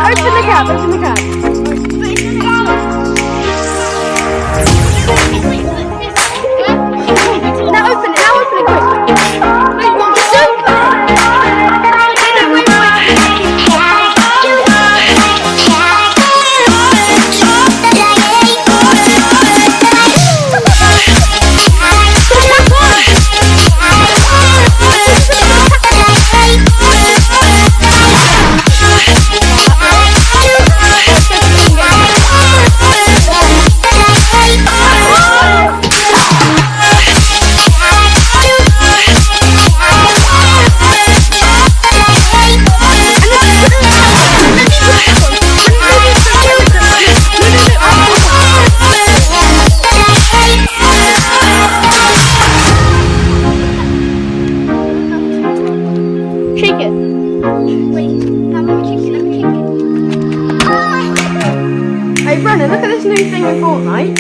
Open the cab, open the cab. Now open it quick. Wait, what? Just open it. No, wait. Shake it. Wait, how many chicken? Let me shake it. Hey, Brennan, look at this new thing in Fortnite.